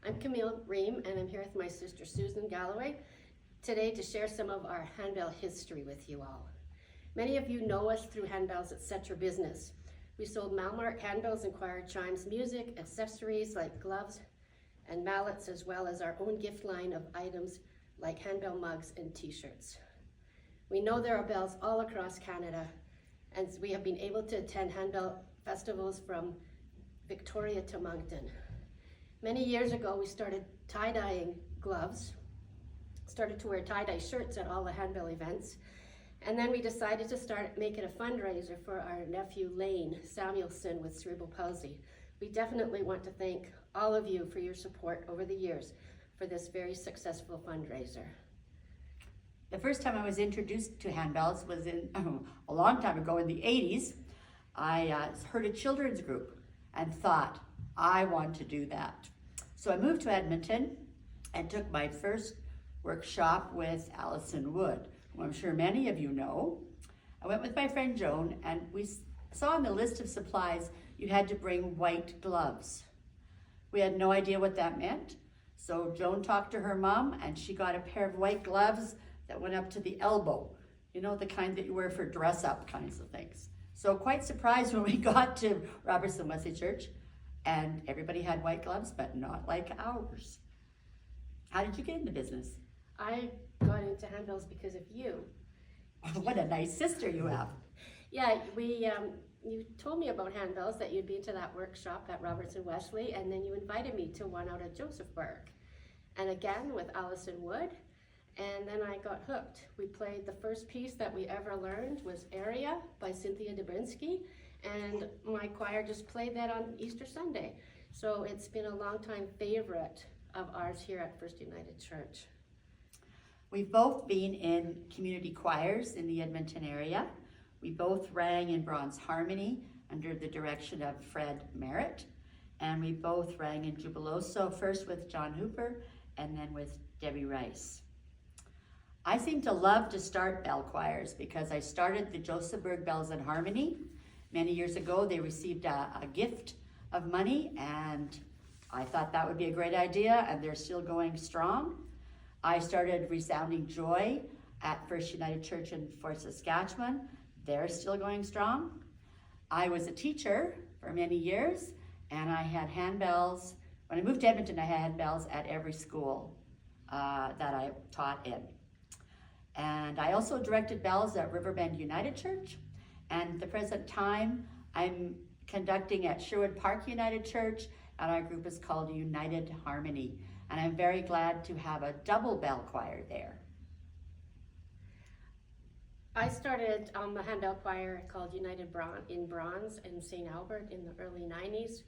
I'm Camille Ream, and I'm here with my sister Susan Galloway today to share some of our handbell history with you all. Many of you know us through Handbells Etc. business. We sold Malmark handbells and choir chimes, music, accessories like gloves and mallets, as well as our own gift line of items like handbell mugs and t-shirts. We know there are bells all across Canada, and we have been able to attend handbell festivals from Victoria to Moncton. Many years ago, we started tie-dyeing gloves, started to wear tie-dye shirts at all the handbell events, and then we decided to start making a fundraiser for our nephew Lane Samuelson with cerebral palsy. We definitely want to thank all of you for your support over the years for this very successful fundraiser. The first time I was introduced to handbells was in a long time ago in the 80s. I heard a children's group and thought, I want to do that. So I moved to Edmonton and took my first workshop with Alison Wood, who I'm sure many of you know. I went with my friend Joan, and we saw on the list of supplies you had to bring white gloves. We had no idea what that meant, so Joan talked to her mom and she got a pair of white gloves that went up to the elbow, you know, the kind that you wear for dress up kinds of things. So quite surprised when we got to Robertson Wesley Church and everybody had white gloves, but not like ours. How did you get into business? I got into handbells because of you. What a nice sister you have. Yeah, you told me about handbells, that you'd been to that workshop at Robertson Wesley, and then you invited me to one out of Josephburg. And again with Alison Wood, and then I got hooked. We played the first piece that we ever learned was Aria by Cynthia Dubinsky, and my choir just played that on Easter Sunday. So it's been a long-time favorite of ours here at First United Church. We've both been in community choirs in the Edmonton area. We both rang in Bronze Harmony under the direction of Fred Merritt, and we both rang in Jubiloso, first with John Hooper and then with Debbie Rice. I seem to love to start bell choirs because I started the Josephburg Bells and Harmony. Many years ago, they received a gift of money, and I thought that would be a great idea, and they're still going strong. I started Resounding Joy at First United Church in Fort Saskatchewan. They're still going strong. I was a teacher for many years, and I had handbells. When I moved to Edmonton, I had handbells at every school that I taught in. And I also directed bells at Riverbend United Church. And at the present time, I'm conducting at Sherwood Park United Church, and our group is called United Harmony. And I'm very glad to have a double bell choir there. I started a handbell choir called United in Bronze in St. Albert in the early 90s.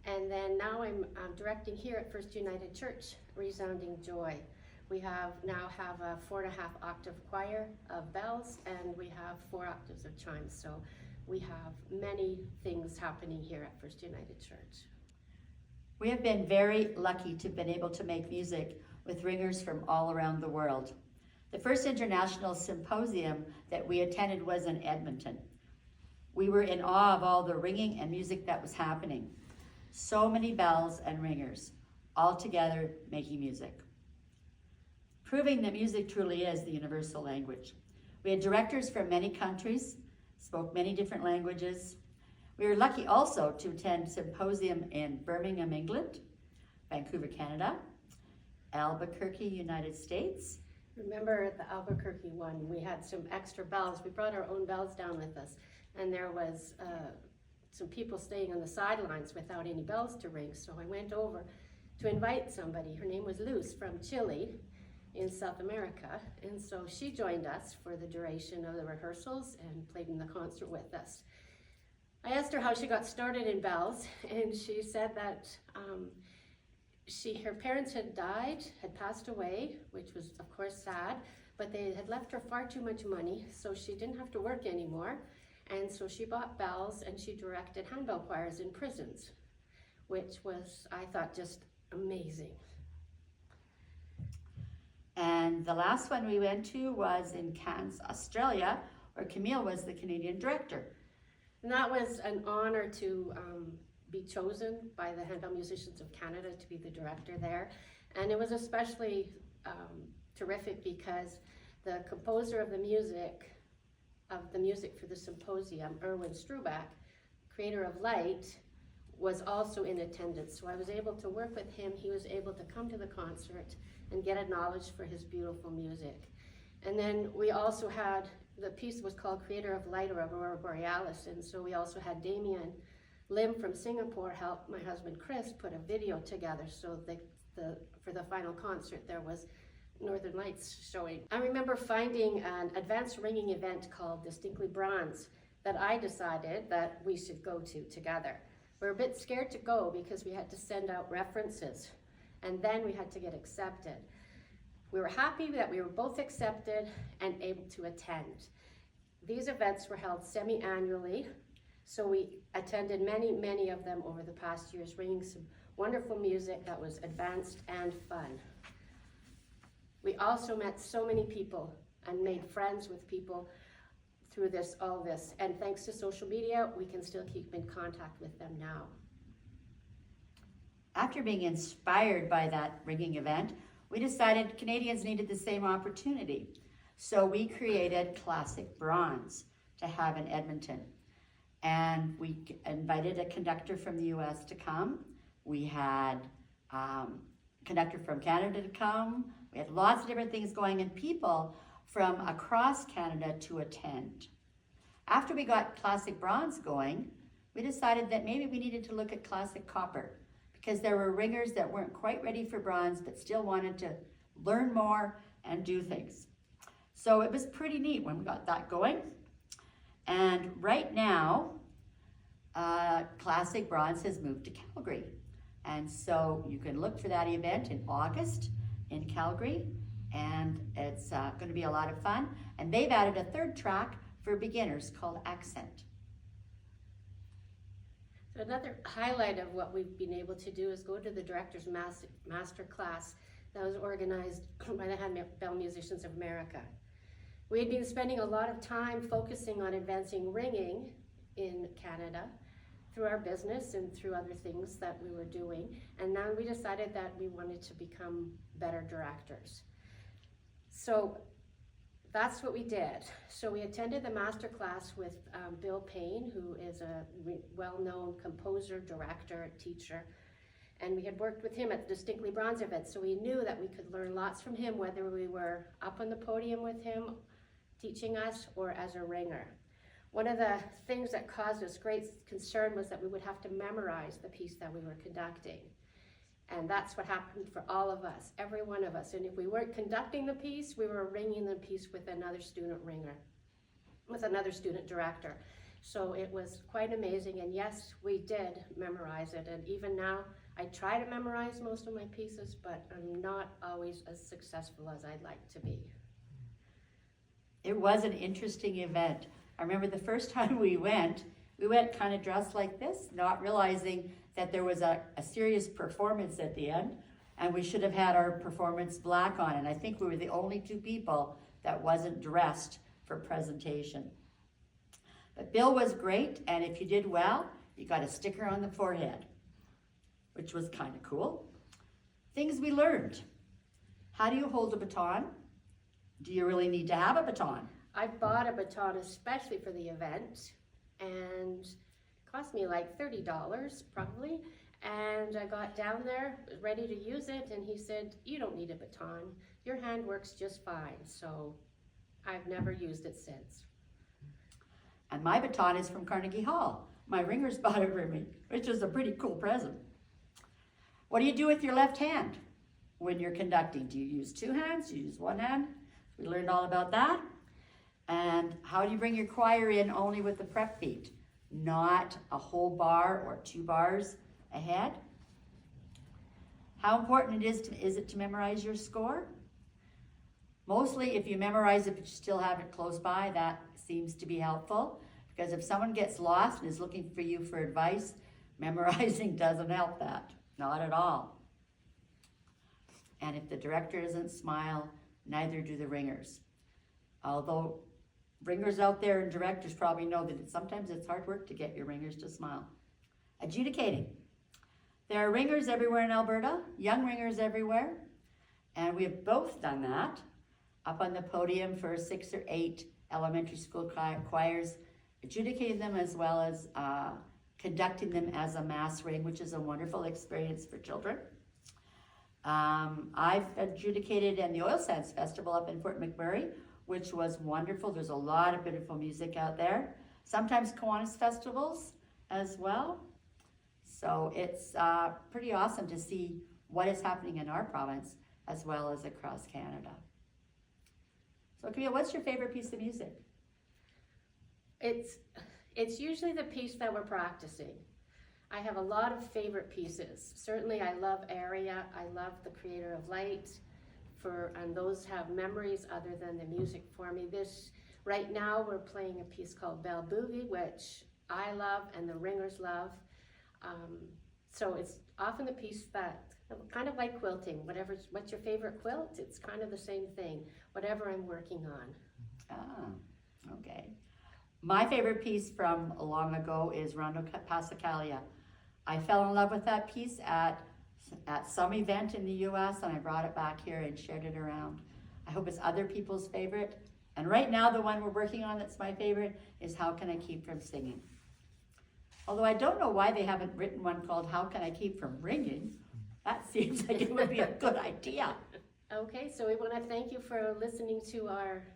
And then now I'm directing here at First United Church, Resounding Joy. We now have a 4.5 octave choir of bells, and we have 4 octaves of chimes. So we have many things happening here at First United Church. We have been very lucky to have been able to make music with ringers from all around the world. The first international symposium that we attended was in Edmonton. We were in awe of all the ringing and music that was happening. So many bells and ringers, all together making music. Proving that music truly is the universal language. We had directors from many countries, spoke many different languages. We were lucky also to attend symposium in Birmingham, England, Vancouver, Canada, Albuquerque, United States. Remember the Albuquerque one, we had some extra bells. We brought our own bells down with us, and there was some people staying on the sidelines without any bells to ring. So I went over to invite somebody. Her name was Luz from Chile in South America, and so she joined us for the duration of the rehearsals and played in the concert with us. I asked her how she got started in bells, and she said that her parents had passed away, which was of course sad, but they had left her far too much money, so she didn't have to work anymore. And so she bought bells and she directed handbell choirs in prisons, which was, I thought, just amazing. And the last one we went to was in Cairns, Australia, where Camille was the Canadian director. And that was an honor to be chosen by the Handbell Musicians of Canada to be the director there. And it was especially terrific because the composer of the music for the symposium, Erwin Struback, creator of Light, was also in attendance. So I was able to work with him. He was able to come to the concert and get a knowledge for his beautiful music. And then we also had, the piece was called Creator of Light or Aurora Borealis, and so we also had Damien Lim from Singapore help my husband Chris put a video together, so for the final concert there was Northern Lights showing. I remember finding an advanced ringing event called Distinctly Bronze that I decided that we should go to together. We were a bit scared to go because we had to send out references and then we had to get accepted. We were happy that we were both accepted and able to attend. These events were held semi-annually, so we attended many of them over the past years, bringing some wonderful music that was advanced and fun. We also met so many people and made friends with people through all this, and thanks to social media, we can still keep in contact with them now. After being inspired by that ringing event, we decided Canadians needed the same opportunity. So we created Classic Bronze to have in Edmonton. And we invited a conductor from the US to come. We had a conductor from Canada to come. We had lots of different things going and people from across Canada to attend. After we got Classic Bronze going, we decided that maybe we needed to look at Classic Copper, because there were ringers that weren't quite ready for bronze but still wanted to learn more and do things. So it was pretty neat when we got that going. And right now, Classic Bronze has moved to Calgary. And so you can look for that event in August in Calgary, and it's going to be a lot of fun. And they've added a third track for beginners called Accent. So another highlight of what we've been able to do is go to the Director's Master Class that was organized by the Handbell Musicians of America. We had been spending a lot of time focusing on advancing ringing in Canada through our business and through other things that we were doing, and now we decided that we wanted to become better directors. So that's what we did. So we attended the master class with Bill Payne, who is a well-known composer, director, teacher, and we had worked with him at the Distinctly Bronze event, so we knew that we could learn lots from him, whether we were up on the podium with him teaching us or as a ringer. One of the things that caused us great concern was that we would have to memorize the piece that we were conducting. And that's what happened for all of us, every one of us. And if we weren't conducting the piece, we were ringing the piece with another student ringer, with another student director. So it was quite amazing. And yes, we did memorize it. And even now, I try to memorize most of my pieces, but I'm not always as successful as I'd like to be. It was an interesting event. I remember the first time we went kind of dressed like this, not realizing that there was a serious performance at the end, and we should have had our performance black on, and I think we were the only two people that wasn't dressed for presentation. But Bill was great, and if you did well, you got a sticker on the forehead, which was kind of cool. Things we learned. How do you hold a baton? Do you really need to have a baton? I bought a baton especially for the event, and it cost me like $30 probably. And I got down there, ready to use it, and he said, "You don't need a baton. Your hand works just fine." So I've never used it since. And my baton is from Carnegie Hall. My ringers bought it for me, which is a pretty cool present. What do you do with your left hand when you're conducting? Do you use two hands? Do you use one hand? We learned all about that. And how do you bring your choir in only with the prep beat? Not a whole bar or 2 bars ahead. How important is it to memorize your score? Mostly if you memorize it but you still have it close by, that seems to be helpful, because if someone gets lost and is looking for you for advice, memorizing doesn't help that, not at all. And if the director doesn't smile, neither do the ringers. Although ringers out there and directors probably know that sometimes it's hard work to get your ringers to smile. adjudicating. There are ringers everywhere in Alberta, young ringers everywhere, and we have both done that, up on the podium for 6 or 8 elementary school choirs, adjudicating them as well as conducting them as a mass ring, which is a wonderful experience for children. I've adjudicated in the Oil Sands Festival up in Fort McMurray, which was wonderful. There's a lot of beautiful music out there. Sometimes Kiwanis festivals as well. So it's pretty awesome to see what is happening in our province as well as across Canada. So Camille, what's your favorite piece of music? It's usually the piece that we're practicing. I have a lot of favorite pieces. Certainly I love Aria, I love The Creator of Light, and those have memories other than the music for me. Right now we're playing a piece called Belle Boogie, which I love and the ringers love. So it's often the piece that, kind of like quilting, what's your favorite quilt? It's kind of the same thing, whatever I'm working on. Ah, okay. My favorite piece from long ago is Rondo Passacaglia. I fell in love with that piece at some event in the US, and I brought it back here and shared it around. I hope it's other people's favorite. And right now the one we're working on that's my favorite is How Can I Keep From Singing? Although I don't know why they haven't written one called How Can I Keep From Ringing? That seems like it would be a good idea. Okay, so we want to thank you for listening to our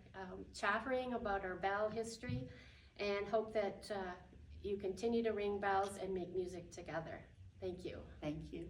chattering about our bell history, and hope that you continue to ring bells and make music together. Thank you. Thank you.